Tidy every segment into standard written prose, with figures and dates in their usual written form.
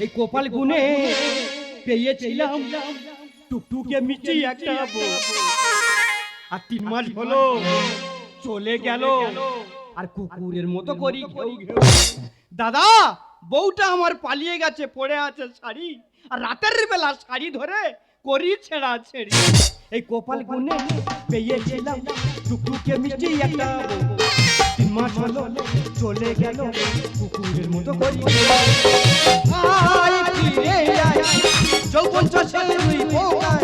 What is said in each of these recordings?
এই কপাল গুনে পেয়েছিলাম টুকটুকে মিষ্টি একটা বউ, আর 3 মাস হলো চলে গেল, আর কুকুরের মতো করি ঘেউ ঘেউ। দাদা, বউটা আমার পালিয়ে গেছে, পড়ে আছে শাড়ি, আর রাতের বেলা শাড়ি ধরে করি ছেঁড়া ছেড়ি। এই কপাল গুনে পেয়েছিলাম টুকটুকে মিষ্টি একটা বউ, 3 মাস হলো চলে গেল, কুকুরের মতো করি। আয় ফিরে আয় যৌবন চাষে রুই পোকায়,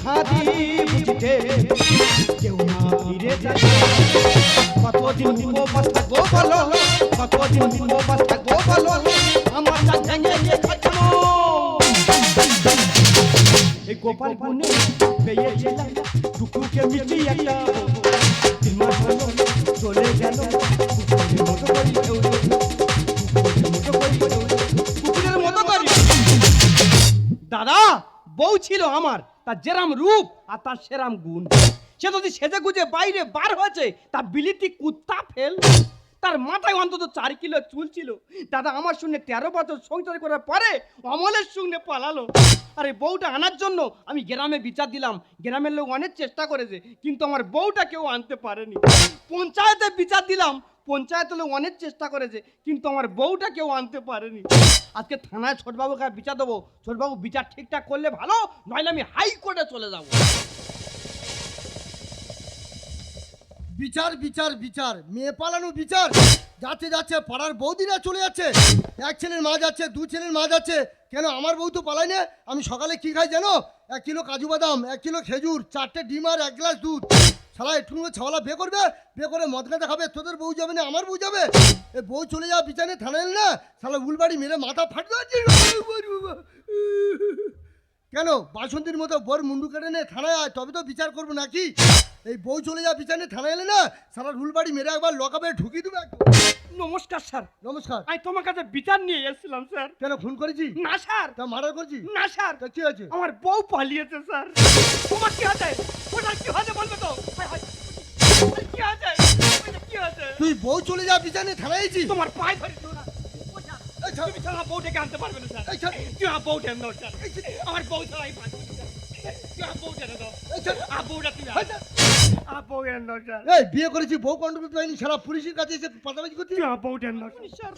খাদি বুঝতে কেউ না ফিরে যায়। কতদিন উপবাস থাকবো বলো, কতদিন উপবাস থাকবো বলো, আমার যা ভেঙে গিয়ে খাচ্ছো। এই গোপাল গুনে পেয়েছিলাম টুকটুকে মিষ্টি একটা বউ, 3 মাস হলো চলে গেল, কুকুরের মতো করি ঘেউ ঘেউ, কুকুরের মতো করি ঘেউ ঘেউ, কুকুরের মতো করি। দাদা, বউ ছিল আমার, তার যেরাম রূপ আর তার সেরাম গুণ। সে যদি সেজে গুজে বাইরে বার হয়েছে, তার বিলিতি কুত্তা ফেল। তার মাথায় অন্তত 4 কিলো চুল ছিল। দাদা, আমার সঙ্গে 13 বছর সংসার করার পরে অমলের সঙ্গে পালালো। আরে বউটা আনার জন্য আমি গ্রামে বিচার দিলাম, গ্রামের লোক অনেক চেষ্টা করেছে, কিন্তু আমার বউটা কেউ আনতে পারেনি। পঞ্চায়েতে বিচার দিলাম, পঞ্চায়েতের লোক অনেক চেষ্টা করেছে, কিন্তু আমার বউটা কেউ আনতে পারেনি। আজকে থানায় ছোটবাবুকে বিচার দেবো, ছোটবাবু বিচার ঠিকঠাক করলে ভালো, নইলে আমি হাইকোর্টে চলে যাবো। বিচার বিচার বিচার, মেয়ে পালানো বিচার। যাচ্ছে যাচ্ছে পাড়ার বৌদিরা চলে যাচ্ছে, 1 ছেলের মা যাচ্ছে, 2 ছেলের মা যাচ্ছে। কেন আমার বউ তো পালাই না? আমি সকালে কি খাই জানো? 1 কিলো কাজু বাদাম, 1 কিলো খেজুর, 4টে ডিম আর 1 গ্লাস দুধ। শালা একটু ছাওয়ালা বিয়ে করবে, বিয়ে করে মদ গাঁজা খাবে, তোদের বউ যাবে না আমার বউ যাবে? এ বউ চলে যাওয়া বিচারে থানায় এল না, শালা উলবাড়ি মেরে মাথা ফাটবে। কেন বাসন্তীর মতো বর মুন্ডু কেটে নে থানায় আয়, তবে তো বিচার করবো নাকি? এই বউ চলে যাওয়া বিচারে থানায় এলে না, সারা রুলবাড়ি মেরে একবার লকাবে ঢুকিয়ে দেবে। নমস্কার স্যার। নমস্কার। আমি তোমার কাছে বিচার নিয়ে এসেছিলাম স্যার। কেন খুন করেছি? না স্যার। তা মার্ডার করেছি? না স্যার। তা কি আছে? আমার বউ পালিয়েছে স্যার। তোমার কি আছে? ওটা কি হয়েছে বলবে তো? কি আছে? কি আছে? তুই বউ চলে যাওয়া বিচারে থানায় আইছি? তোমার পায়ে ধরে না। তুমি ছাড়া বউ ডেকে আনতে পারবে না স্যার। তুই আমার বউ টেনে দাও স্যার। আমার বউ ছাড়াই পাঁচ তুই আমার বউ টেনে দাও। আর বউটা তুই আমার বউ টেনে দাও স্যার। এই বিয়ে করেছি, বউ কন্ট্রোল করতে পারিনি, সারা পুলিশের কাছে এসে পাতাবাজি করছি। তুই আমার বউ টেনে দাও স্যার।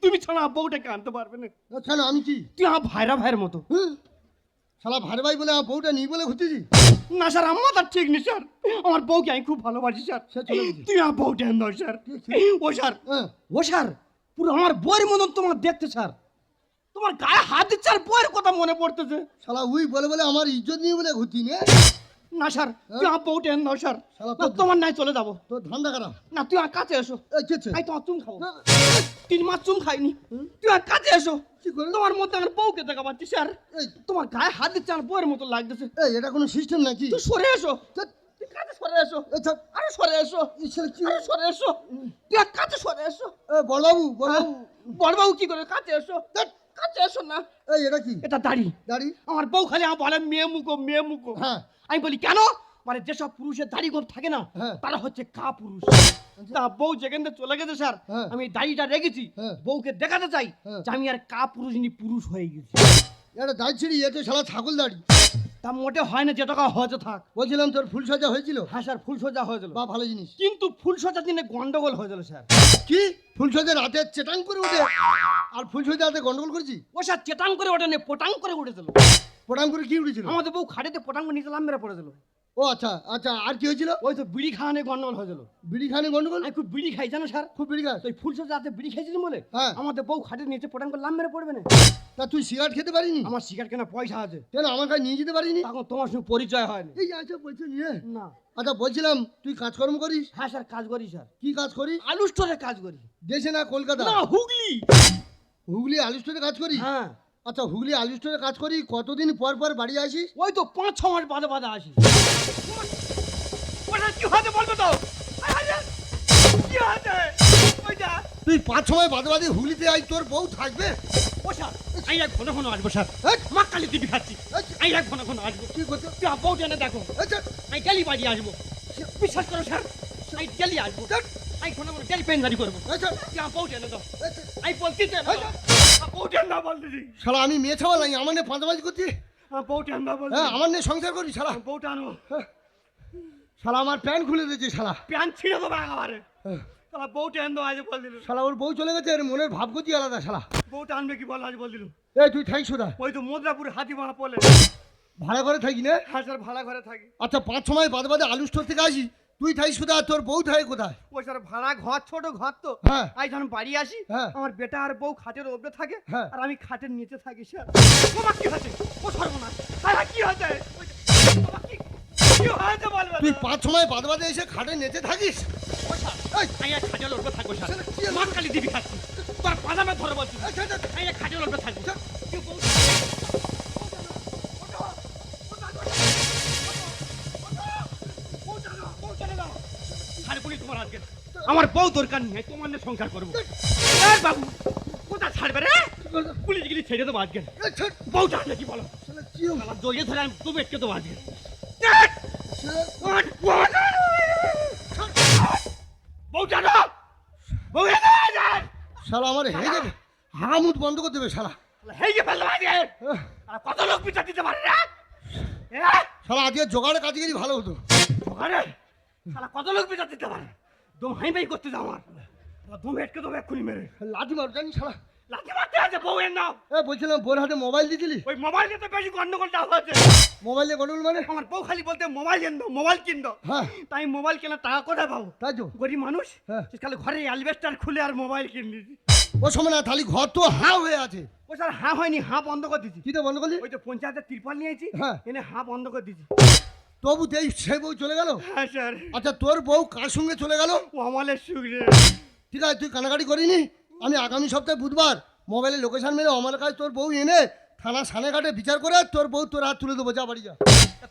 তুমি ছাড়া বউটাকে আনতে পারবে না। কেন আমি কি? তুই আমার ভাইয়ের মতো। শালা ভাই ভাই বলে আমার বউটা নিয়ে বলে ঘুরতেছি? না স্যার, আমার তার ঠিক নেই স্যার। আমার বউকে আমি খুব ভালোবাসি স্যার। তুই আমার বউ টেনে দাও স্যার। ও স্যার, ও স্যার, পুরো আমার বউয়ের মতন তোমার দেখতে স্যার। তোমার গায়ে হাত দিচ্ছে আর বউয়ের কথা মনে পড়তেছে। শালা উই বলে বলে আমার ইজ্জত নিয়ে বলে ঘুরতি না? না স্যার, তুই আমার বউ টেনে দাও স্যার। তোমার নাই চলে যাবো। তোর ধান্দা খারাপ। না, তুই আমার কাছে এসো। আমি তোমার চুম খাবো। না। 3 মাস চুম খাইনি। তুই আমার কাছে এসো। তোমার মধ্যে আমার বউকে দেখা পাচ্ছি স্যার। তোমার গায়ে হাত দিচ্ছে আমার বউয়ের মতো লাগতেছে। এটা কোনো সিস্টেম নাকি? তুই সরে এসো। তুই কাছে সরে এসো। আরে সরে এসো। আরে সরে এসো। তুই আর কাছে সরে এসো। বড়বাবু, বড়বাবু। বড়বাবু কি করে? কাছে এসো। কাছে এসো না। এটা কি? এটা দাড়ি। দাড়ি? আমার বউ খালি আমার বলে মেয়ে মুখো, মেয়ে মুখো। হ্যাঁ। আমি বলি কেন? মানে যেসব পুরুষের দাড়ি গোপ থাকে না, তারা হচ্ছে কা পুরুষ। তা বউ যেখানে চলে গেছে স্যার, আমি দাড়িটা রেখেছি, বউকে দেখাতে চাই যে আমি আর কা পুরুষ নি, পুরুষ হয়ে গেছি। এটা দাড়ি ছিড়ি, এ তো শালা ছাগল দাড়ি। তা মোটে হয় না, যে টাকা হয়তো থাক। বলছিলাম তোর ফুল সজা হয়েছিল? হ্যাঁ স্যার, ফুল সোজা হয়েছিল। বা ভালো জিনিস। কিন্তু ফুল সোজার দিনে গন্ডগোল হয়ে গেল স্যার। কি? ফুল সজা রাতে চেটাং করে উঠে আর ফুল সজা রাতে গন্ডগোল করেছি? ও স্যার, চেটাং করে ওঠে নে, পটাং করে উঠেছিল। পটাং করে কি উঠেছিল? আমাদের বউ খাটেতে পটাং করে নিচে লাম মেরে পড়েছিল। ও আচ্ছা আচ্ছা, আর কি হয়েছিল? ওই তো বিড়ি খাওয়ানে গন্ডগোল হয়েছিল। বিড়ি খানে গন্ডগোল? আমি খুব বিড়ি খাই জানো স্যার। খুব বিড়ি খাস? তো ফুল সোজা রাতে বিড়ি খাইছিলাম বলে আমাদের বউ খাটের নিচে পটাং করে লাম মেরে পড়বে না। তা তুই সিগারেট খেতে পারিনি? আমার সিগারেট কেনা পয়সা আছে। কেন আমার কাছে নিয়ে যেতে পারিনি? তখন তোমার সঙ্গে পরিচয় হয়নি। এই আচ্ছা বলছো নিয়ে না। আচ্ছা বলছিলাম তুই কাজকর্ম করিস? হ্যাঁ স্যার, কাজ করি স্যার। কি কাজ করিস? আলু স্টোরে কাজ করি। দেশে না কলকাতা? না, হুগলি। হুগলি আলু স্টোরে কাজ করিস? হ্যাঁ। আচ্ছা হুগলি আলু স্টোরে কাজ করি, কতদিন পর পর বাড়ি আসিস? ওই তো 5-6 মাস বাদে বাদে আসি। ওটা কি হতে বলবে তো? কি হতে? ওইটা তুই 5-6 বাদে বাদে হুগলিতে আই, তোর বউ থাকবে? ও স্যার, আমি এক ঘন ঘন আসবো স্যার। মা কালী দিবি খাচ্ছি। আমি এক ঘন ঘন আসবো। কি করতে? তুই বউ টেনে দেখো। আচ্ছা আমি ডেলি বাড়ি আসবো। বিশ্বাস করো স্যার, আমি ডেলি আসবো। আমি ঘন ঘন ডেলি পেনজারি করবো। আচ্ছা তুই বউ টেনে দাও। আচ্ছা আমি বলছি বউটা না বল দিদি শালা আমি মেয়ে ছাওয়া নাই, আমার নিয়ে পাঁচাবাজি করছি। বউটা না বল হ্যাঁ আমার নিয়ে সংসার করবি শালা। বউটা আনো শালা আমার প্যান্ট খুলে দিয়েছে শালা। প্যান্ট ছিঁড়ে দেবো একেবারে শালা বউটা আনবো আজ বল দিল শালা ওর বউ চলে গেছে, এর মনের ভাব গতি আলাদা শালা। বউটা আনবে কি বল আজ বল দিল এই তুই থাকি সোদা, ওই তো মদ্রাপুর হাতিমারা পলে ভাড়া করে থাকি না? হ্যাঁ স্যার ভাড়া ঘরে থাকি আচ্ছা 5-6 মাস বাদে আলু স্টোর থেকে আসি, তুই থাকি সোদা, তোর বউ থাকে কোথায়? ওই স্যার ভাড়া ঘর ছোট ঘর তো হ্যাঁ আজ যখন বাড়ি আসি হ্যাঁ। আমার বেটা আর বউ খাটের ওপরে থাকে হ্যাঁ। আর আমি খাটের নিচে থাকি স্যার তোমার কি হয়েছে ও সর্বনাশ হ্যাঁ কি হয়েছে তোমার কি হয়েছে বলবে তুই 5-6 মাস বাদে এসে খাটে নেচে থাকিস? আমি এক খাটের ওপরে থাকবো স্যার শালা কি মা কালি দিবি খাচ্ছি তোর পাজামা ধরে বলছি আচ্ছা আচ্ছা আমি এক খাটের ওপরে থাকবো কি বউ আমার বউ দরকার নেই তোমার নিয়ে সংসার করবো এই বাবু কোথা ছাড়বে রে পুলিশ গিলি ছেড়ে দেবো আজকে এই ছাড়। বউটা নাকি বলো শালা কি হলো? আমার জড়িয়ে ধরে আমি তুমি এটকে দেবো আজকে শালা বউটা না বউ শালা আমার হেগে যাবে, হাগামুত বন্ধ করে দেবে শালা। হেগে ফেললো আজকে আহ, আর কত লোক বিচার দিতে পারে রে শালা আজকে জোগাড়ে কাজে গেলে ভালো হতো। ওখানে শালা কত লোক বিচার দিতে পারে দম হাই বাই করতে যাও আমার দম এটকে দেবো এক্ষুনি মেরে লাঠি মার জানি শালা। লাঠি মারতে আছে বউয়ের নাম বলছিলাম বোর হাতে মোবাইল দিয়েছিলি? ওই মোবাইল নিয়ে তো বেশি গন্ডগোলটা হয়েছে মোবাইলে গন্ডগোল মানে? আমার বউ খালি বলতে মোবাইল কিনতো মোবাইল কিনতো হ্যাঁ তাই মোবাইল কেনার টাকা কোথায় পাবো তাই তো। গরিব মানুষ হ্যাঁ। খালি ঘরে অ্যালবেস্টার খুলে আর মোবাইল কিনে দিছি ও সময় না তাহলে ঘর তো হাঁ হয়ে আছে। ও স্যার হাঁ হয়নি হাঁ বন্ধ করে দিছি কি তো বন্ধ করলি? ওই তো পঞ্চায়েতের তিরপাল নিয়েছি হ্যাঁ। এনে হাঁ বন্ধ করে দিছি তবু দেই সেই বউ চলে গেল। হ্যাঁ স্যার আচ্ছা তোর বউ কার সঙ্গে চলে গেল? ও আমাদের সুখ রে ঠিক আছে তুই কানাকাটি করিনি, আমি আগামী সপ্তাহে বুধবার মোবাইলে লোকেশন মেরে আমার কাছে তোর বউ এনে থানা সানেঘাটে বিচার করে তোর বউ তোর হাত তুলে দেবো, যা বাড়ি যা।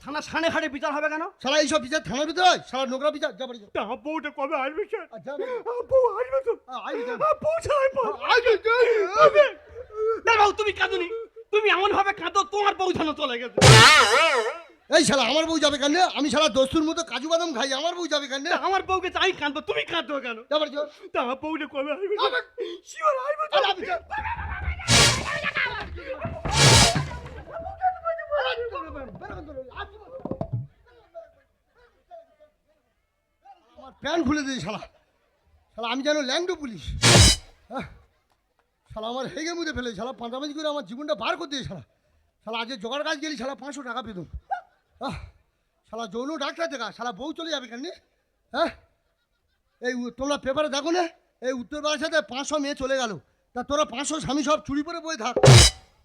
থানা সানে ঘাটে বিচার হবে কেন সারা এইসব বিচার থানার ভিতরে হয়, সারা নোংরা বিচার, যা বাড়ি যা। তা বউটা কবে আসবে স্যার আচ্ছা বউ আসবে তো বউ ছাড়াই বাবু তুমি কাঁদুনি তুমি এমন ভাবে কাঁদো তোমার বউ যেন চলে গেছে এই শালা আমার বউ যাবে কেন? আমি শালা দস্তুর মতো কাজু বাদাম খাই, আমার বউ যাবে কেন? আমার বউকে চাই কাঁদবো তুমি কাঁদো কেন যা বাড়ি যা। তা বউটা কবে আসবে শিওর আসবে তো? আরে আমি যা। আমার প্যান্ট খুলে দিয়েছে শালা। শালা আমি যেন ল্যাংডো পুলিশ। শালা আমার হেগে মুদে ফেলে শালা পাঁচামাজি করে আমার জীবনটা বার করতে শালা। শালা আজকে জোগাড় কাজ গেলি শালা 500 টাকা পেতাম। শালা যৌন ডাক্তার দেখা শালা বউ চলে যাবে কেন? হ্যাঁ এই তোমরা পেপারে দেখো না, এই উত্তরপাড়ার সাথে 500 মেয়ে চলে গেল, তা তোরা 500 স্বামী সব চুরি করে বয়ে থাক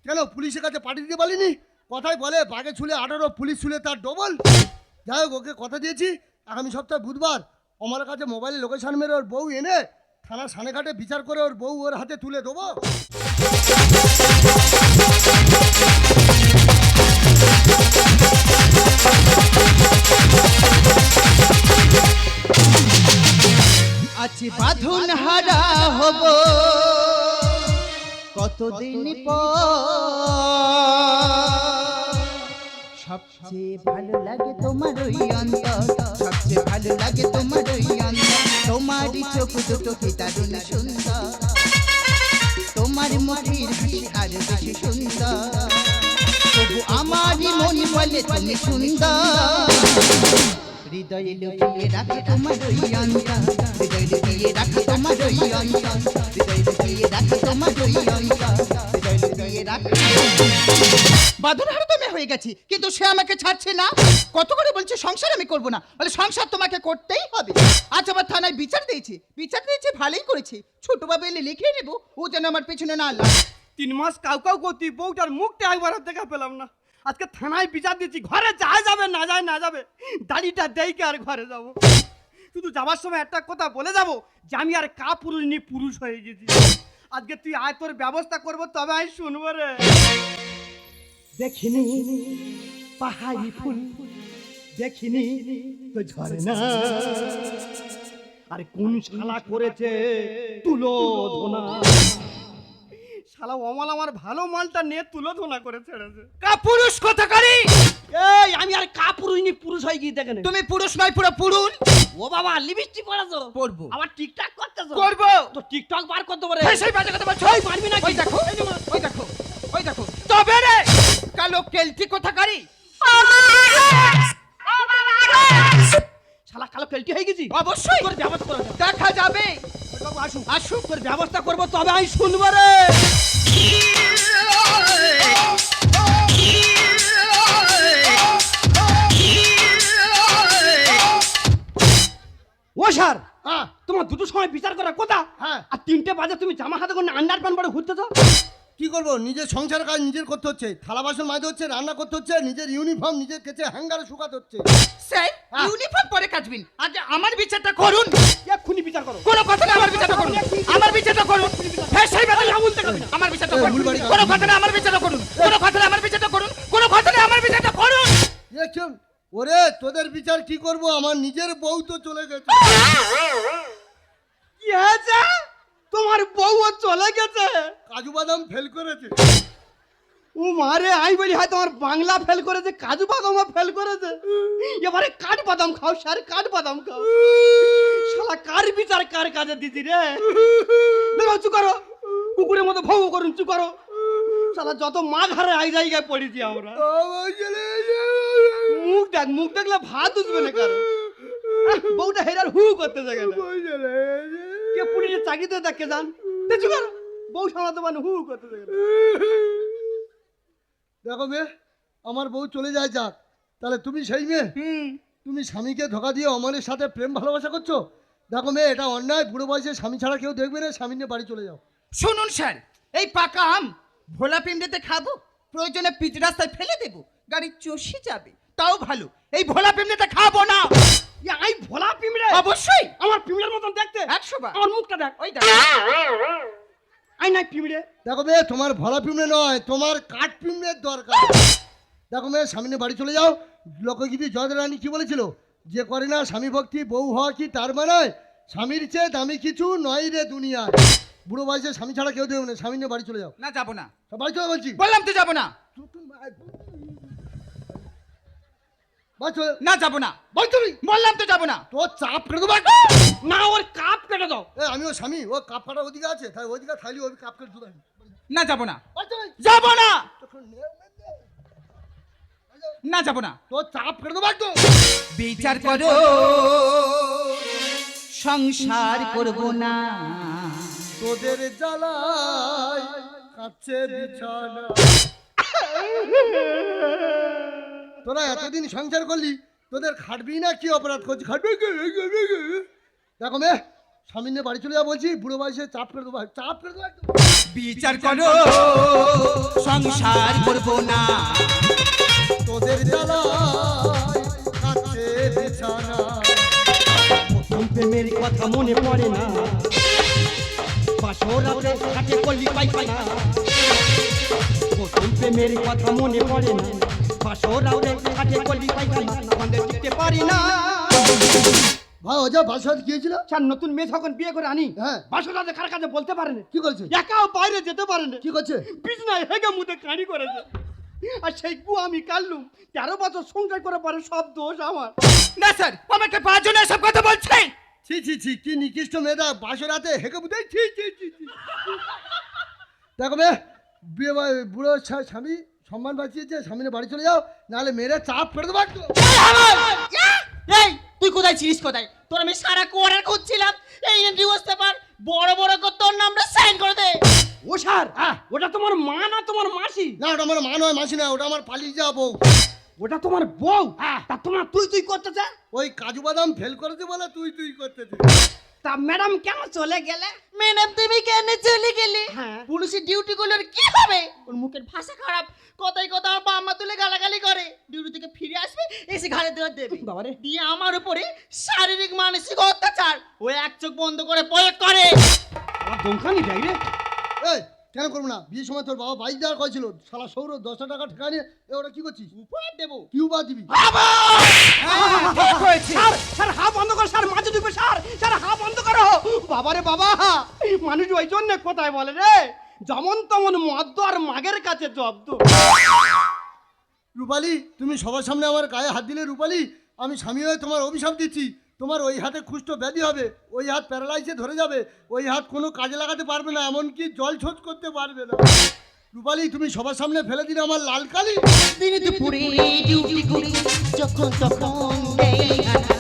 কেন? পুলিশের কাছে পাঠিয়ে দিতে পারিনি? কথাই বলে বাঘে ছুলে 18, পুলিশ ছুলে তার ডবল। যাই হোক ওকে কথা দিয়েছি আগামী সপ্তাহে বুধবার আমার কাছে মোবাইলে লোকেশন মেরে ওর বউ এনে থানার সানেঘাটে বিচার করে ওর বউ ওর হাতে তুলে দেবো। আজ বাঁধন হারা হব কতদিন পর, সবচেয়ে ভালো লাগে তোমার ওই অন্তর, সবচেয়ে ভালো লাগে তোমার ওই অন্তর, তোমারই চোখ দুটো কি দারুণ সুন্দর, তোমার মুখের হাসি আরো বেশি সুন্দর, তবু আমারই মন বলে তুমি সুন্দর, হৃদয়ে লুকিয়ে রাখি তোমার ওই অন্তর, হৃদয়ে লুকিয়ে রাখি তোমার ওই অন্তর, হৃদয়ে লুকিয়ে রাখি তোমার ওই অন্তর, হৃদয়ে লুকিয়ে রাখি। বাঁধনহারা তো আমি হয়ে গেছি কিন্তু সে আমাকে ছাড়ছে না, কত করে বলছে সংসার আমি করব না, বলে সংসার তোমাকে করতেই হবে। আজ আবার থানায় বিচার দিয়েছে ভালোই করেছে, ছোট বাবা এলে লিখে নেবো ও যেন আমার পেছনে না লাগে। 3 মাস কাউ করতি বউটার মুখটা একবার দেখা পেলাম না, আজকে থানায় বিচার দিচ্ছি, ঘরে যা যাবে না যায় না যাবে, দাড়িটা দেইকে আর ঘরে যাব, শুধু যাবার সময় একটা কথা বলে যাব যে আমি আর কা পুরুষ নি পুরুষ হয়ে গেছি, আজকে তুই আয় তোর ব্যবস্থা করবো তবে আমি শুনবো রে। দেখিনি পাহাড়ি ফুল দেখিনি তো ঝরে না, আরে কোন শালা করেছে তুলো ধোনা, শালা অমাল আমার ভালো মালটা নিয়ে তুলো ধোনা করে ছেড়েছে। কা পুরুষ কথা করি এই আমি আর কাপুরুষনি পুরুষ হয়ে গিয়ে দেখেন তুমি পুরুষ নয় পুরো পুরুন। ও বাবা লিপস্টিক পরাছো পরবো। আবার টিকটক করতেছো করব। তো টিকটক বার করতে পারে এই সেই বাজে কথা বলছো। ওই পারবি না ওই দেখো ওই দেখো ওই দেখো তবে রে কালো কেলটি কোথাকারি। শালা কালো কেলটি হয়ে গেছি অবশ্যই তোর ব্যবস্থা করা যাবে দেখা যাবে। বাবু আসুন আসুন তোর ব্যবস্থা করবো তবে আমি শুনবো রে ও স্যার হ্যাঁ তোমার দুটো সময় বিচার করার কথা হ্যাঁ। আর 3টে বাজে তুমি জামা হাতে করে আন্ডার প্যান্ট পরে ঘুরতেছো কি করবো, নিজের সংসার কাজ নিজের করতে হচ্ছে, থালা বাসন মাজতে হচ্ছে, রান্না করতে হচ্ছে, নিজের ইউনিফর্ম নিজের কেচে হ্যাঙ্গারে শুকাতে হচ্ছে। স্যার হ্যাঁ। ইউনিফর্ম পরে কাচবেন, আগে আমার বিচারটা করুন। এক্ষুনি বিচার করো কোনো কথা না, আমার বিচারটা করুন, আমার বিচারটা করুন। হ্যাঁ সেই কথা না বলতে হবে, আমার বিচারটা এই, করুন। ভুল বাড়ি কর। কোনো কথা না, আমার বিচারটা করুন, কোনো কথা না, আমার বিচারটা করুন, কোনো কথা না, আমার বিচারটা করুন। এ কেউ ওরে তোদের বিচার কি করব, আমার নিজের বউ তো চলে গেছে। কি হয়েছে তোমার বউ চলে গেছে কাজু বাদাম ফেল করেছে। ও মারে আমি বলি হয় তোমার বাংলা ফেল করেছে কাজু বাদামও ফেল করেছে এবারে কাঠ বাদাম খাও স্যার কাঠ বাদাম খাও শালা কার বিচার কার কাজে দিদি রে দেখো চুপ করো কুকুরের মতো ভৌ করুন চুপ করো শালা যত মা ঘরে আই জায়গায় পড়েছি আমরা মুখ দেখলে ভাত উঠবে না কারো বউটা হেরার হু করতে থাকে না কে পুলিশের চাকরিতে দেখে যান চুপ করো বউ সামলাতে মানে হু করতে থাকে না দেখো মেয়ে, আমার বউ চলে যায় যাক, তাহলে তুমি সেই মেয়ে, তুমি স্বামীকে ধোকা দিয়ে অমলের সাথে প্রেম ভালোবাসা করছো। দেখো মেয়ে, এটা অন্যায়, বুড়ো বয়সে স্বামী ছাড়া কেউ দেখবে না, স্বামী নিয়ে বাড়ি চলে যাও। শুনুন স্যার, এই পাকা আম ভোলা পিমড়েতে খাবো, প্রয়োজনে পিচ রাস্তায় ফেলে দেবো, গাড়ি চষে যাবে, তাও ভালো। এই ভোলা পিমড়েতে খাবো না। আই ভোলা পিমড়ে অবশ্যই আমার পিমড়ের মতন দেখতে 100 বার। আমার মুখটা দেখ ওই দেখ, আই নাই পিমড়ে দেখো মেয়ে, তোমার ভরা পিমড়ে নয়, তোমার কাঠ পিমড়ের দরকার। দেখো মেয়ে, স্বামী নিয়ে বাড়ি চলে যাও। লোকগীতি জয়দের রানী কি বলেছিল, যে করে না স্বামী ভক্তি বউ হওয়া কি তার মানায়, স্বামীর চেয়ে দামি কিছু নয় রে দুনিয়ায়। বুড়ো বয়সে স্বামী ছাড়া কেউ দেবে না, স্বামী নিয়ে বাড়ি চলে যাও। না যাবো না, বাড়ি চলে বলছি, বললাম তো যাবো না, বাড়ি চলে না যাবো না, বাড়ি চলি। বললাম তো যাবো না। তোর চাপ কেটে দেবো। না ওর কাপ কেটে দাও আমি ও স্বামী, ও কাপ কাটার অধিকার আছে, তাই অধিকার খাইলি ওই কাপ কেটে দুধ আনি। না যাবো না, বাড়ি চলে। যাবো না, তখন নে- না যাবো না। তোর চাপ কেটে দেবো একদম। বিচার করো, সংসার করবো না। তোদের জ্বালায় কাছে বিছানা। তোরা এতদিন সংসার করলি, তোদের খাটবি না কি অপরাধ করছি, খাটবে কি? দেখো মেয়ে, স্বামী নিয়ে বাড়ি চলে যা বলছি, বুড়ো বয়সে চাপ করে দেবো, চাপ করে দেবো একদম। বিচার করো, সংসার করবো না। তোদের জ্বালায় কাছে বিছানা। প্রথম প্রেমের কথা মনে পড়ে না বাসরাতে কাটে কলি পাইখানা প্রথম প্রেমের কথা মনে পড়ে না বাসরাতে কাটে কলি পাইখানা আমাদের দিতে পারি না ভাই ওজা বাসায় গিয়েছিল, স্যার নতুন মেয়ে যখন বিয়ে করে আনি হ্যাঁ বাসরাতে কার কাছে বলতে পারে না কি করছে, একাও বাইরে যেতে পারে না কি করছে? বিছনায় হেগে মুদে কাঁড়ি করেছে আর সেই গু আমি কাটলুম 13 বছর সংসার করে পারে সব দোষ আমার না স্যার, আমাকে পাঁচজন সব কথা বলছে। ছি ছি ছি, কি নিকৃষ্ট মেয়েটা বাসরাতে হেঁকে বুঝে। ছি ছি ছি ছি। দেখো মেয়ে, বিয়ে বুড়ো স্বামী সম্মান বাঁচিয়েছে, স্বামী নিয়ে বাড়ি চলে যাও, নাহলে মেয়েরা চাপ করে দেবো একদম। এই তুই কোথায় ছিলিস কোথায়? তোর আমি সারা কোয়ার্টার খুঁজছিলাম, এই ডিভোর্স পেপার বড় বড় করে তোর নামটা সাইন করে দে। ও স্যার ওটা তোমার মা না তোমার মাসি না, ওটা আমার মা নয়, মাসি নয়, ওটা আমার পালিয়ে যাওয়া বউ। ওটা তোমার বউ তা তোমার তুই তুই করতেছে ওই কাজু বাদাম ফেল করেছে বলে তুই তুই করতেছে। তা ম্যাডাম কেন চলে গেলে ম্যাডাম তুমি কেন চলে গেলে? হ্যাঁ। পুলিশের ডিউটি গুলোর কি হবে? ওর মুখের ভাষা খারাপ, কথাই কথা আমার বাম্মা তুলে গালাগালি করে। ডিউটি থেকে ফিরে আসবে, এসে ঘাড়ে দেওয়া দেবে বাবারে। দিয়ে আমার উপরে শারীরিক মানসিক অত্যাচার ও এক চোখ বন্ধ করে প্রয়োগ করে। আমার দমখানি যাই রে এই কেন করবো না, বিয়ের সময় তোর বাবা বাইক দেওয়ার কয়েছিল, শালা সৌর 10 টাকা ঠেকা নিয়ে এ ওরা কি করছিস? উপহার দেবো। কি উপায় দিবি? ঠিক হয়েছে। স্যার স্যার হা বন্ধ কর স্যার মাঝে ঢুকবে স্যার স্যার হা বন্ধ করো বাবারে বাবা মানুষ ওই জন্য কোথায় বলে রে যেমন তেমন মদ্য আর মাগের কাছে জব্দ রূপালী, তুমি সবার সামনে আমার গায়ে হাত দিলে রূপালী, আমি স্বামী হয়ে তোমার অভিশাপ দিচ্ছি, তোমার ওই হাতে কুষ্ঠ ব্যাধি হবে, ওই হাত প্যারালাইজে ধরে যাবে, ওই হাত কোনো কাজে লাগাতে পারবে না, এমনকি জল ছোট করতে পারবে না। রূপালী, তুমি সবার সামনে ফেলে দিলে আমার লাল কালি। দিনে দুপুরে ডিউটি করি যখন তখন দেই হানা।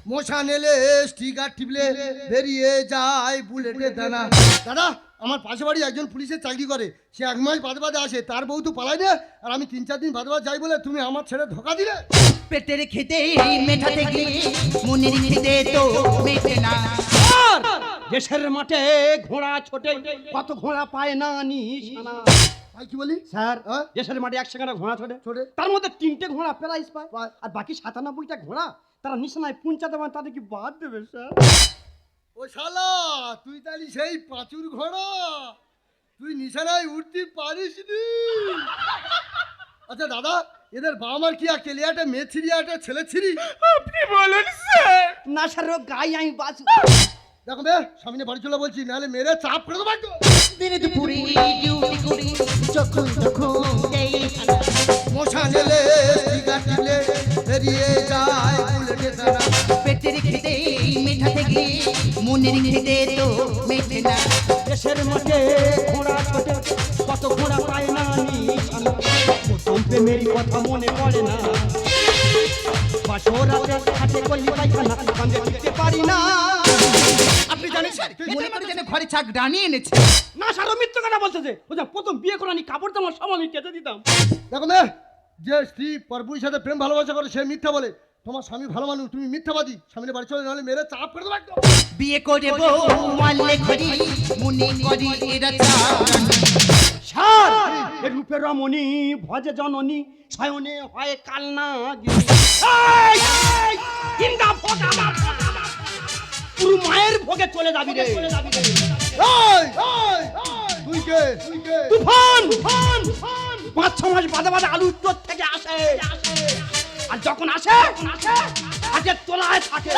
মশা নেলে স্টিকার টিপলে বেরিয়ে যায় বুলেটে দানা। দাদা, আমার পাশে বাড়ি একজন পুলিশের চাকরি করে, সে 1 মাস বাদে বাদে আসে, তার বউ তো পালায় না, আর আমি 3-4 দিন বাদে বাদে যাই বলে তুমি আমার ছেড়ে ধোকা দিলে। পেটের খেতে মেটাতে গিয়ে মনের খেতে তো মেটে না। দেশের মাঠে ঘোড়া ছোটে, কত ঘোড়া পায় না নিশানা। ভাই কি বলি স্যার, হ্যাঁ? দেশের মাঠে 100 ঘোড়া ছোটে, ছোটে। তার মধ্যে 3টে ঘোড়া প্রাইজ পায়, পায়। আর বাকি 97টা ঘোড়া তারা নিশানায় পৌঁছাতে পারে, তাদের কি বাদ দেবে স্যার? ও শালা, তুই তাহলে সেই পাঁচুর ঘোড়া, তুই নিশানায় উঠতে পারিস নি। আচ্ছা দাদা, এদের বাবা মার কি আকেলে একটা মেয়ে ছিড়ি একটা ছেলে ছিড়ি? আপনি বলুন স্যার। না স্যার, ও গাই আমি বাঁচি। দেখো বে, সামনে বাড়ি চলে বলছি, নাহলে মেরে চাপ করে দেবো একদম। দিনে দুপুরে ডিউটি করি যখন তখন দেই হানা। মশা নেলে স্টিকার টিপলে বেরিয়ে যায় বুলেটে দানা। পেটের খেতে মেটাতে গিয়ে মনের খেতে তো মেটে না। দেশের মাঠে ঘোড়া ছোটে, কত ঘোড়া পায় না নিশানা। প্রথম প্রেমের কথা মনে পড়ে না, বাসরাতে হাতে কলি পায়খানা, কান্দে দিতে পারি না। আপনি জানেন স্যার, মনে করে যেন ঘরে ছাক ডানিয়ে এনেছে। না স্যার, ও মিথ্যে কথা বলতেছে। ও যা প্রথম বিয়ে করে আমি কাপড় জামা সব আমি কেটে দিতাম। দেখো বে, যে স্ত্রী পরপুর সাথে প্রেম ভালোবাসা করে সে মিথ্যা বলে, তোমার স্বামী ভালো মানুষ, তুমি মিথ্যাবাদী, সামনে বাড়ি চলে, নাহলে মেরে চাপ করে দেবো একদম। বিয়ে করে বউ মারলে ঘড়ি মনে করি এরা চাকরানি। স্যার, এ রূপে রমণী ভজে জননী, শয়নে হয় কালনা গিরি। এই, এই, তিনটা ভোগ আমার, পুরো মায়ের ভোগে চলে যাবি রে। এই, এই, তুই কে? তুই কে? তুফান, তুফান, 5-6 মাস বাদে বাদে আলু উত্তর থেকে আসে, আর যখন আসে হাতের তোলায় থাকে,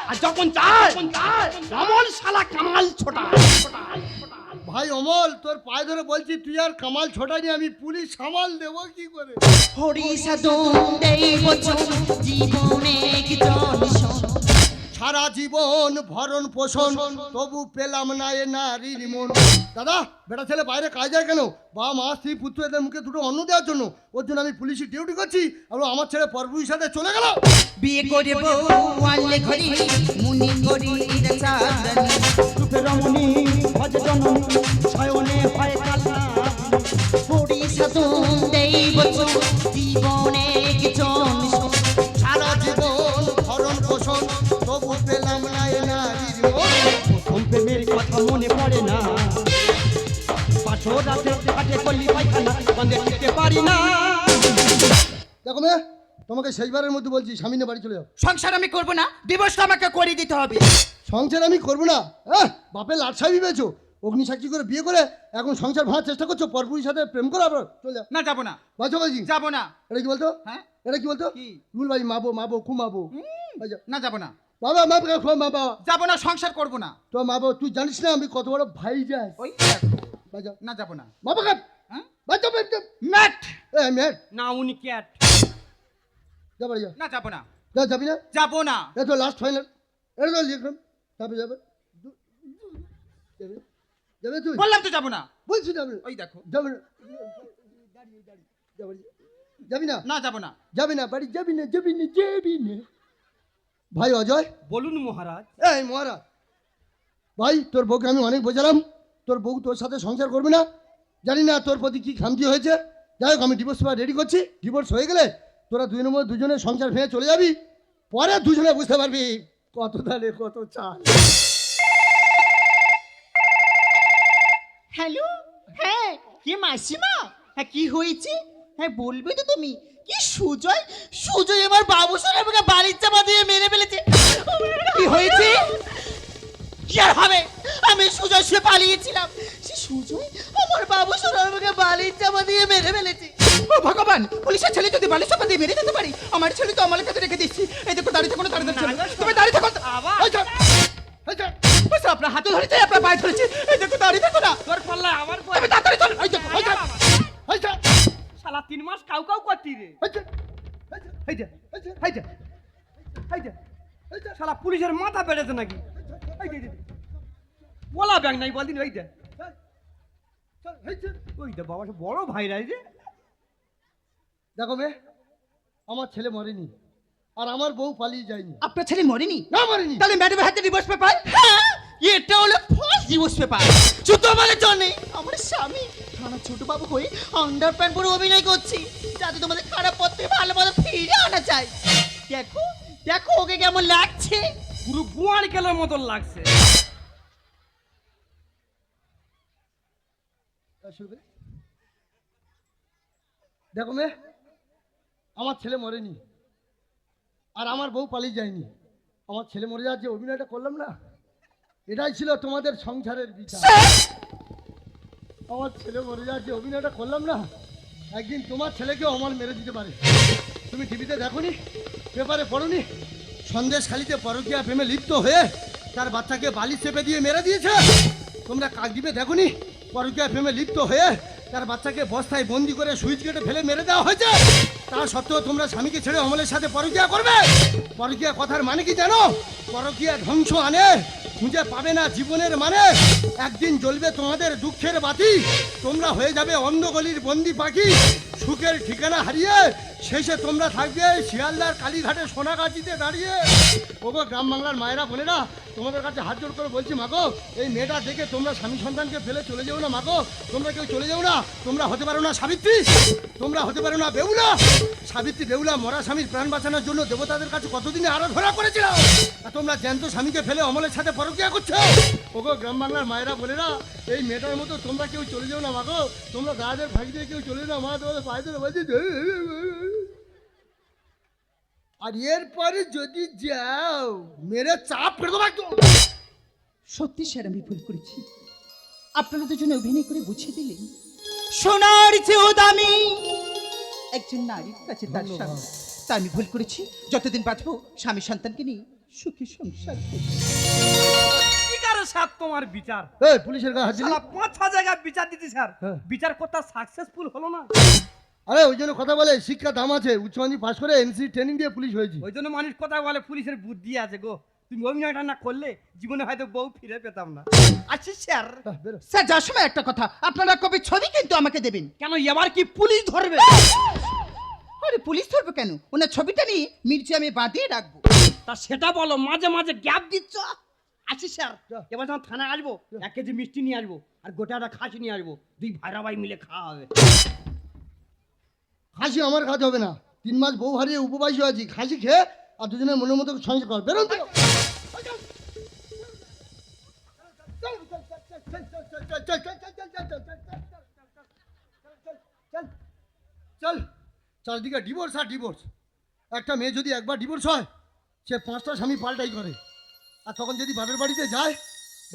আর যখন যায় অমল শালা কামাল ছোটা। ভাই অমল, তোর পায়ে ধরে বলছি, তুই আর কামাল ছোটাইনি, আমি পুলিশ সামাল দেবো কি করে? হরি সাধন দেই বচন জীবনে কি জনশন। সারা জীবন ভরণ পোষণ, তবু পেলাম না এ নারীর মন। দাদা, বেটা ছেলে বাইরে কাজ যায় কেন? বাবা মা স্ত্রী পুত্র এদের মুখে দুটো অন্ন দেওয়ার জন্য। ওর জন্য আমি পুলিশি ডিউটি করছি, আর ও আমার ছেলে পরপুরের সাথে চলে গেল। বিয়ে করে বউ মারলে ঘড়ি মনে করি এরা চাকরানি। রূপে রমণী ভজে জননী, শয়নে হয় কালনা। হরি সাধন দেই বচন জীবনে কি জনশন। সারা জীবন ভরণ পোষণ, তবু পেলাম না এ নারীর মন। প্রথম প্রেমের কথা মনে পড়ে না, বাসরাতে হাতে কলি পায়খানা, কান্দে দিতে পারি না। দেখো মেয়ে, তোমাকে শেষবারের মধ্যে বলছি, স্বামী নিয়ে বাড়ি চলে যাও। সংসার আমি করব না, ডিভোর্স আমাকে করে দিতে হবে। সংসার আমি করবো না? হ্যাঁ, বাপের লাটসাই পেয়েছো, অগ্নি সাক্ষী করে বিয়ে করে এখন সংসার ভাঙার চেষ্টা করছো, পরপুরের সাথে প্রেম করো, আবার চলে যাও। না যাবো না, বাঁচো বাজি। যাবো না। এটা কি বলতো? হ্যাঁ? এটা কি বলতো? কি? রুল ভাই মাবো মাবো কুমাবো। না যাবো না, বাবা মাবো খো বাবা, যাবো না, সংসার করব না। তো মাবো, তুই জানিস না আমি কত বড় ভাই যাই। ওই দেখো। বাজা না যাবো না। বাবা কাপ হ্যাঁ? বাজা বাজা ম্যাট। এ মেট না উনি ক্যাট। যা বাড়ি যা। না যাবো না, যা যাবি না? যাবো না। এ তো লাস্ট ফাইনাল, এটা তো লিখলাম, যাবে যাবে যাবে যাবে তুই, বললাম তো যাবো না। বলছি যাবে ওই দেখো। যাবে না, যাবি না? না যাবো না। যাবি না বাড়ি, যাবি না, যাবি না, যাবি না। ভাই অজয়, বলুন মহারাজ। এই মহারাজ, ভাই তোর বউকে আমি অনেক বোঝালাম, তোর বউ তোর সাথে সংসার করবে না, জানি না তোর প্রতি কি খামতি হয়েছে। যাই হোক, আমি ডিভোর্স পেপার রেডি করছি, ডিভোর্স হয়ে গেলে তোরা দুই নম্বর দুজনে সংসার ভেঙে চলে যাবি, পরে দুজনে বুঝতে পারবি কত দালে কত চাল। হ্যালো, হ্যাঁ কে মাসিমা? হ্যাঁ কি হয়েছে? হ্যাঁ বলবে তো তুমি। কি সুজয়? সুজয় আমার বাবু সোনা আমাকে বাড়ির চাপা দিয়ে মেরে ফেলেছে। কি হয়েছে? কি আর হবে? আমি সুজয় সে পালিয়েছিলাম, সে সুজয় আমার বাবু সোনা আমাকে বাড়ির চাপা দিয়ে মেরে ফেলেছে। ও ভগবান, পুলিশের ছেলে যদি বালিশ চাপা দিয়ে মেরে দিতে পারি, আমার ছেলে তো আমার কাছে রেখে দিচ্ছি। এই দেখো দাঁড়িয়ে থাকো, দাঁড়িয়ে থাকো, তুমি দাঁড়িয়ে থাকো। আবার এই চল, এই চল। বুঝছো, আপনার হাতে ধরেছে, আপনার পায়ে ধরেছে। এই দেখো দাঁড়িয়ে থাকো না, তোর পাল্লা আবার তুমি তাড়াতাড়ি চল। এই দেখো, এই চল। এই চল। শালা 3 মাস রে হয়েছে, হয়েছে, এই যে হয়েছে, এই যে এই যে হয়েছে, শালা পুলিশের মাথা বেড়েছে নাকি এই যে বলা ব্যাগ নাই বলদিন ওই যে চল, হয়েছে। ওই যে বাবা সে বড় ভাইরা এই যে দেখো মেয়ে, আমার ছেলে মরেনি আর আমার বউ পালিয়ে যায়নি। আপনার ছেলে মরেনি? না মরেনি। তাহলে ম্যাডামের হাতে ডিভোর্স পেপার? হ্যাঁ, এটা হলো ফার্স্ট ডিভোর্স পেপার। শুধু আমাদের জন্যে আমার স্বামী আমার ছোট বাবু হয়ে আন্ডার প্যান্ট পরে অভিনয় করছি, যাতে তোমাদের খারাপ পথ থেকে ভালো পথে ফিরে আনা যায়। দেখো দেখো ওকে কেমন লাগছে। পুরো গুয়ার কেলার মতন লাগছে। শুনবে? দেখো মেয়ে, আমার ছেলে মরেনি আর আমার বউ পালিয়ে যায়নি। আমার ছেলে মরে যাওয়ার যে অভিনয়টা করলাম না, এটাই ছিল তোমাদের সংসারের বিচার। আমার ছেলে মরে যাওয়ার যে অভিনয়টা করলাম না, একদিন তোমার ছেলেকেও আমার মেরে দিতে পারে। তুমি টিভিতে দেখোনি, পেপারে পড়োনি, সন্দেশখালিতে পরকীয়া প্রেমে লিপ্ত হয়ে তার বাচ্চাকে বালি চেপে দিয়ে মেরে দিয়েছে? তোমরা কাকদ্বীপে দেখোনি, পরকীয়া প্রেমে লিপ্ত হয়ে তার বাচ্চাকে বস্তায় বন্দি করে সুইচ গেটে ফেলে মেরে দেওয়া হয়েছে? তা সত্ত্বেও তোমরা স্বামীকে ছেড়ে অমলের সাথে পরকীয়া করবে? পরকীয়া কথার মানে কি জানো? পরকীয়া ধ্বংস আনে, খুঁজে পাবে না জীবনের মানে। একদিন জ্বলবে তোমাদের দুঃখের বাতি, তোমরা হয়ে যাবে অন্ধগলির বন্দি পাখি। সুখের ঠিকানা হারিয়ে শেষে তোমরা থাকবে শিয়ালদার কালীঘাটে সোনাগাছিতে দাঁড়িয়ে। ওগো গ্রাম বাংলার মায়েরা বোনেরা, তোমাদের কাছে হাত জোড় করে বলছি মাগো, এই মেয়েটা দেখে তোমরা স্বামী সন্তানকে ফেলে চলে যাও না মাগো। তোমরা কেউ চলে যাও না। তোমরা হতে পারো না সাবিত্রী, তোমরা হতে পারো না বেহুলা। সাবিত্রী বেহুলা মরা স্বামীর প্রাণ বাঁচানোর জন্য দেবতাদের কাছে কতদিনে আরাধনা করেছিল, আর তোমরা জ্যান্ত স্বামীকে ফেলে অমলের সাথে পরকীয়া করছো। ওগো গ্রাম বাংলার মায়েরা বোনেরা, এই মেয়েটার মতো তোমরা কেউ চলে যাও না মাগো। তোমরা দাদাদের ভাই দিয়ে কেউ চলে যাও মা, তোমাদের পায়ে ধরে বলছি। আর এরপরে যদি যাও মেরে চাপ করে দেবো একদম। সত্যি স্যার, আমি ভুল করেছি। আপনারা দুজনে অভিনয় করে বুঝিয়ে দিলেন সোনার চেয়েও দামি একজন নারীর কাছে তার স্বামী। তা আমি ভুল করেছি। যতদিন বাঁচবো স্বামী সন্তানকে নিয়ে সুখী সংসার করব। কি কারো স্যার তোমার বিচার? এই পুলিশের গায়ে হাত দিলি? শালা 5-6 জায়গায় বিচার দিতে স্যার, হ্যাঁ। বিচার করতে সাকসেসফুল হলো না। আরে ওই জন্য কথা বলে শিক্ষা দাম আছে। উচ্চ মাধ্যমিক পাশ করে এনসি ট্রেনিং দিয়ে পুলিশ হয়েছি। ওই জন্য মানুষ কথা বলে পুলিশের বুদ্ধি আছে গো। তুমি অভিনয়টা না করলে জীবনে হয়তো বউ ফিরে পেতাম না। আচ্ছা স্যার, বেরো। স্যার যার সময় একটা কথা, আপনারা কবে ছবি কিন্তু আমাকে দেবেন। কেন এবার কি পুলিশ ধরবে? আরে পুলিশ ধরবো কেন? ওনার ছবিটা নিয়ে মিউজিয়ামে বাঁধিয়ে রাখবো। তা সেটা বলো, মাঝে মাঝে গ্যাপ দিচ্ছ। আচ্ছা স্যার, যা। এবার যখন থানায় আসবো 1 কেজি মিষ্টি নিয়ে আসবো আর গোটাটা খাসি নিয়ে আসবো, 2 ভাইরা ভাই মিলে খাওয়া হবে। খাসি আমার কাজ হবে না। 3 মাস বউ হারিয়ে উপবাসী আছি। খাসি খেয়ে আর দুজনের মনের মতো সংসার কর। বেরোন তো। চল, চারদিকে ডিভোর্স আর ডিভোর্স। একটা মেয়ে যদি একবার ডিভোর্স হয়, সে 5টা স্বামী পাল্টাই করে। আর তখন যদি বাপের বাড়িতে যায়,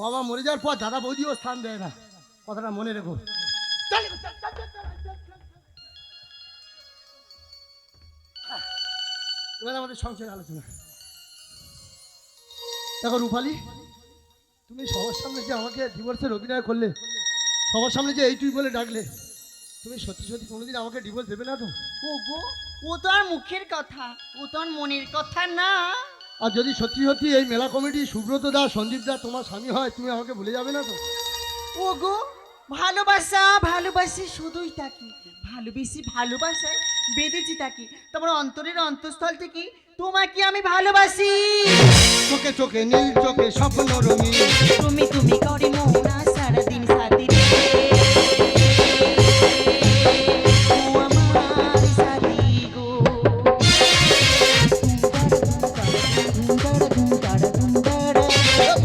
বাবা মরে যাওয়ার পর দাদা বৌদিও স্থান দেয় না। কথাটা মনে রেখো। এবার আমাদের সংসারের আলোচনা। দেখো রূপালী, তুমি সবার সামনে যে আমাকে ডিভোর্সের অভিনয় করলে, সবার সামনে যে এইটুই বলে ডাকলে, তুমি সত্যি সত্যি কোনোদিন আমাকে ডিভোর্স দেবে না তো? ও গো, ও তো আর মুখের কথা, ও তো আর মনের কথা না। আর যদি সত্যি সত্যি এই মেলা কমিটি সুব্রত দা, সন্দীপ দা তোমার স্বামী হয়, তুমি আমাকে ভুলে যাবে না তো? ও গো, ভালোবাসা ভালোবাসি শুধুই থাকি, ভালোবেসি ভালোবাসায় বেঁধেছি থাকি, তোমার অন্তরের অন্তঃস্থল থেকে তোমাকে আমি ভালোবাসি। চোখে চোখে নীল, চোখে স্বপ্ন রঙিন, তুমি তুমি করে মোনা সারাদিন সাথী রে, ও আমার সাথী গো।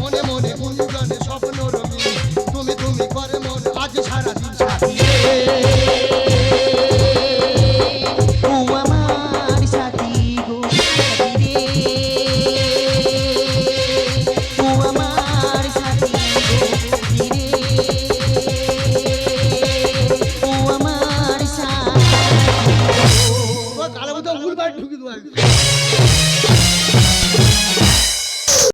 মনে